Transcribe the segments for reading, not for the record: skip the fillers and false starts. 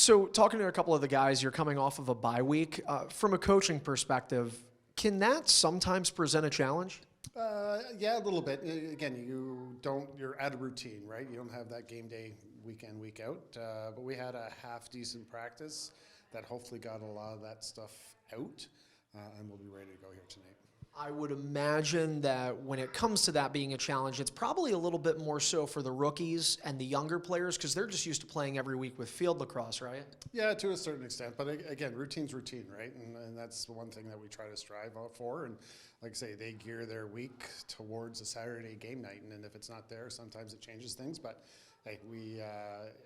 So talking to a couple of the guys, you're coming off of a bye week. From a coaching perspective, can that sometimes present a challenge? Yeah, a little bit. Again, you're out of routine, right? You don't have that game day week in, week out. But we had a half decent practice that hopefully got a lot of that stuff out, and we'll be ready to go here tonight. I would imagine that when it comes to that being a challenge, it's probably a little bit more so for the rookies and the younger players because they're just used to playing every week with field lacrosse, right? Yeah, to a certain extent. But again, routine's routine, right? And that's the one thing that we try to strive for. And like I say, they gear their week towards a Saturday game night. And if it's not there, sometimes it changes things. But hey, we,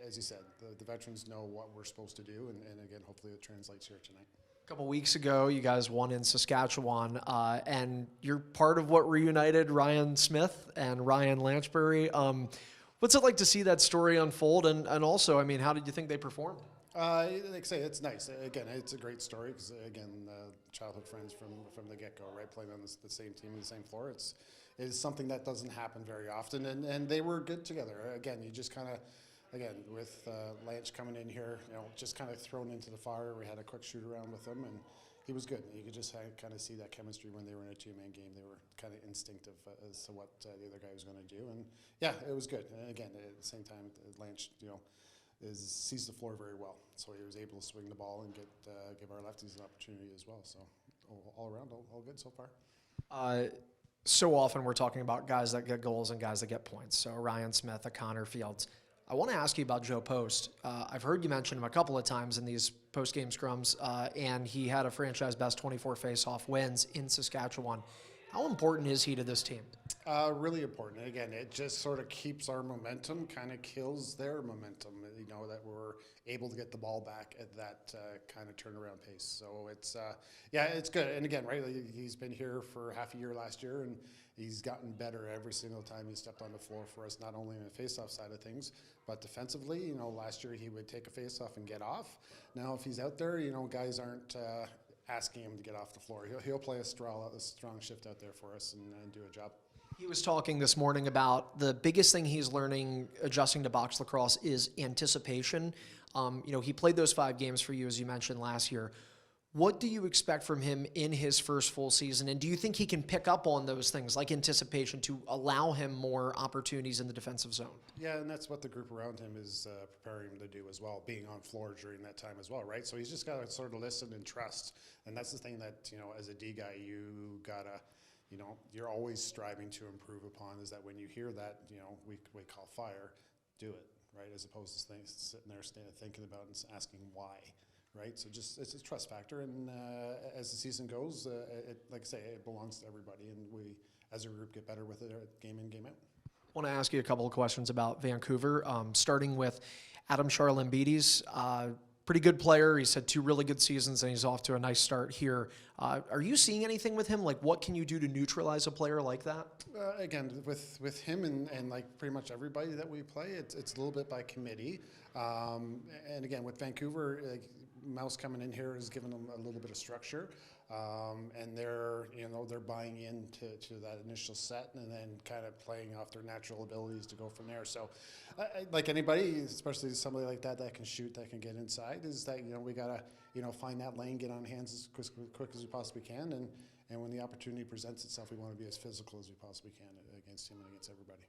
as you said, the veterans know what we're supposed to do. And again, hopefully it translates here tonight. A couple weeks ago, you guys won in Saskatchewan, and you're part of what reunited Ryan Smith and Ryan Lanchbury. What's it like to see that story unfold? And also, I mean, how did you think they performed? Like I say, it's nice. Again, it's a great story because, again, childhood friends from the get-go, right, playing on the same team and the same floor. It is something that doesn't happen very often, and they were good together. Again, you just kind of, again, with Lanch coming in here, just kind of thrown into the fire. We had a quick shoot around with him, and he was good. You could just kind of see that chemistry when they were in a two-man game. They were kind of instinctive as to what the other guy was going to do, and yeah, it was good. And again, at the same time, Lanch, sees the floor very well, so he was able to swing the ball and give our lefties an opportunity as well. So all around, all good so far. So often we're talking about guys that get goals and guys that get points. So Ryan Smith, a Connor Fields. I want to ask you about Joe Post. I've heard you mention him a couple of times in these post-game scrums, and he had a franchise best 24 face-off wins in Saskatchewan. How important is he to this team? Really important. Again, it just sort of keeps our momentum, kind of kills their momentum, that we're able to get the ball back at that kind of turnaround pace. So it's good. And again, right, he's been here for half a year last year, and he's gotten better every single time he stepped on the floor for us, not only on the face-off side of things, but defensively. Last year he would take a face-off and get off. Now if he's out there, guys aren't asking him to get off the floor. He'll play a strong shift out there for us and do a job. He was talking this morning about the biggest thing he's learning adjusting to box lacrosse is anticipation. He played those 5 games for you, as you mentioned, last year. What do you expect from him in his first full season? And do you think he can pick up on those things like anticipation to allow him more opportunities in the defensive zone? Yeah, and that's what the group around him is preparing him to do as well, being on floor during that time as well, right? So he's just got to sort of listen and trust. And that's the thing that, as a D guy, you got to, you're always striving to improve upon, is that when you hear that, we call fire, do it, right? As opposed to sitting there thinking about and asking why. Right, so it's a trust factor, and as the season goes, like I say, it belongs to everybody, and we, as a group, get better with it game in, game out. I want to ask you a couple of questions about Vancouver, starting with Adam Charlambides. Pretty good player. He's had 2 really good seasons, and he's off to a nice start here. Are you seeing anything with him? Like, what can you do to neutralize a player like that? Again, with him and like pretty much everybody that we play, it's a little bit by committee. And again, with Vancouver, Mouse coming in here has given them a little bit of structure, and they're buying into that initial set and then kind of playing off their natural abilities to go from there. So, like anybody, especially somebody like that can shoot, that can get inside, is that we gotta find that lane, get on hands as quick as we possibly can, and when the opportunity presents itself, we want to be as physical as we possibly can against him and against everybody.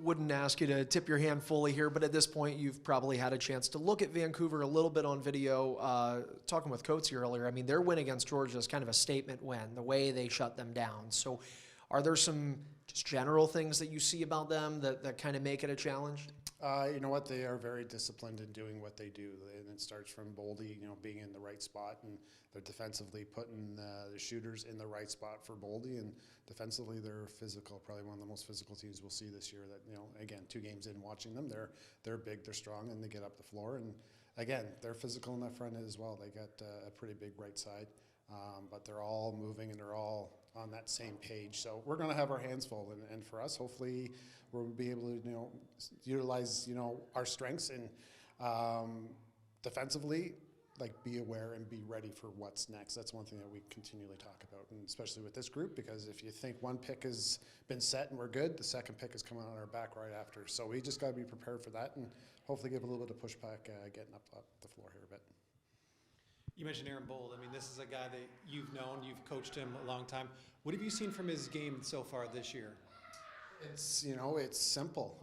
Wouldn't ask you to tip your hand fully here, but at this point, you've probably had a chance to look at Vancouver a little bit on video. Talking with Coates here earlier, I mean, their win against Georgia is kind of a statement win, the way they shut them down. So are there some just general things that you see about them that kind of make it a challenge? You know what? They are very disciplined in doing what they do, and it starts from Boldy, being in the right spot, and they're defensively putting the shooters in the right spot for Boldy, and defensively they're physical, probably one of the most physical teams we'll see this year. That again, 2 games in watching them, they're big, they're strong, and they get up the floor, and again, they're physical in that front end as well. They got a pretty big right side, but they're all moving and they're all on that same page. So we're going to have our hands full, and for us, hopefully, we'll be able to utilize our strengths and defensively. like be aware and be ready for what's next. That's one thing that we continually talk about, and especially with this group, because if you think one pick has been set and we're good, the second pick is coming on our back right after. So we just got to be prepared for that and hopefully give a little bit of pushback getting up the floor here a bit. You mentioned Aaron Bold. I mean, this is a guy that you've known, you've coached him a long time. What have you seen from his game so far this year? It's it's simple,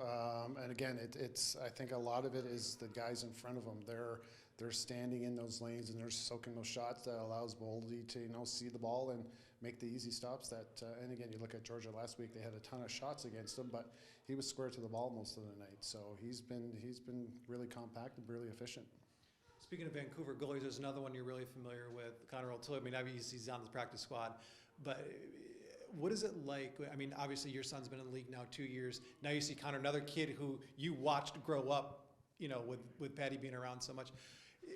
and again, it's I think a lot of it is the guys in front of them. They're standing in those lanes and they're soaking those shots that allows Boldy to see the ball and make the easy stops. And again, you look at Georgia last week; they had a ton of shots against him, but he was square to the ball most of the night. So he's been really compact and really efficient. Speaking of Vancouver goalies, there's another one you're really familiar with, Connor O'Toole. I mean, obviously he's on the practice squad, but what is it like? I mean, obviously your son's been in the league now 2 years. Now you see Connor, another kid who you watched grow up, with Patty being around so much.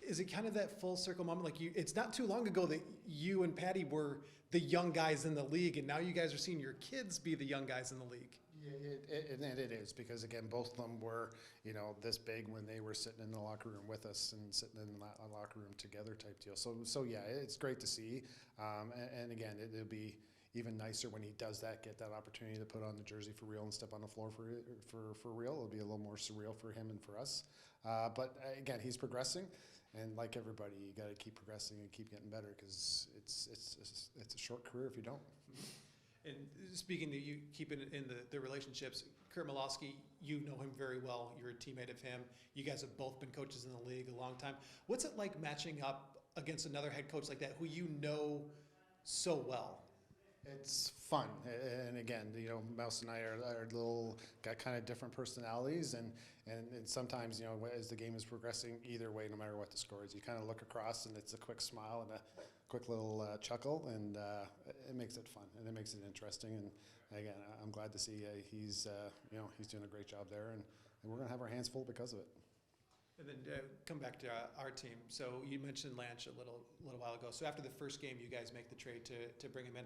Is it kind of that full circle moment? Like it's not too long ago that you and Patty were the young guys in the league, and now you guys are seeing your kids be the young guys in the league. Yeah, it is, because again, both of them were, this big when they were sitting in the locker room with us and sitting in the locker room together type deal. So yeah, it's great to see. And again, it'll be even nicer when he does that, get that opportunity to put on the jersey for real and step on the floor for real. It'll be a little more surreal for him and for us. But again, he's progressing. And like everybody, you got to keep progressing and keep getting better, because it's a short career if you don't. And speaking that you keep it in the relationships, Kurt Malosky, you know him very well. You're a teammate of him. You guys have both been coaches in the league a long time. What's it like matching up against another head coach like that who you know so well? It's fun, and again, Mouse and I are got kind of different personalities, and sometimes, as the game is progressing, either way, no matter what the score is, you kind of look across and it's a quick smile and a quick little chuckle, and it makes it fun and it makes it interesting. And again, I'm glad to see he's doing a great job there, and we're gonna have our hands full because of it. And then come back to our team. So you mentioned Lanch a little while ago. So after the first game, you guys make the trade to bring him in.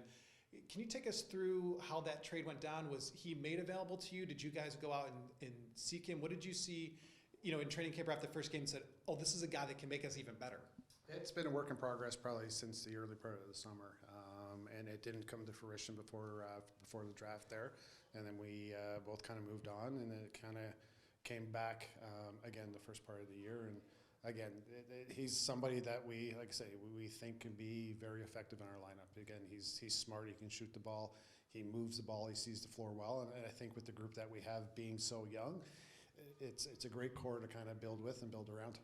Can you take us through how that trade went down? Was he made available to you? Did you guys go out and seek him? What did you see, in training camp after the first game and said, oh, this is a guy that can make us even better? It's been a work in progress probably since the early part of the summer, and it didn't come to fruition before the draft there. And then we both kind of moved on, and then it kind of came back again the first part of the year. And again, he's somebody that we think can be very effective in our lineup. Again, he's smart. He can shoot the ball. He moves the ball. He sees the floor well. And I think with the group that we have being so young, it's a great core to kind of build with and build around.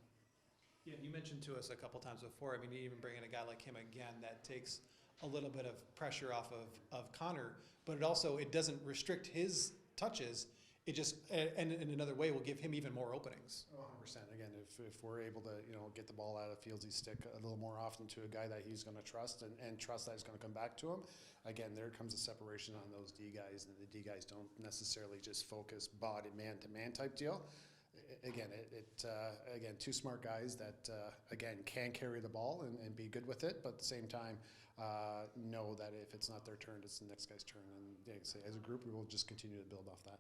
Yeah, you mentioned to us a couple times before. I mean, even bringing a guy like him again, that takes a little bit of pressure off of Connor, but it doesn't restrict his touches. It just, and in another way, will give him even more openings. 100%. Again, if we're able to, get the ball out of Fields' stick a little more often to a guy that he's going to trust and trust that it's going to come back to him, again, there comes a separation on those D guys, and the D guys don't necessarily just focus body man-to-man type deal. Again, again, two smart guys that, again, can carry the ball and be good with it, but at the same time, know that if it's not their turn, it's the next guy's turn. And as a group, we will just continue to build off that.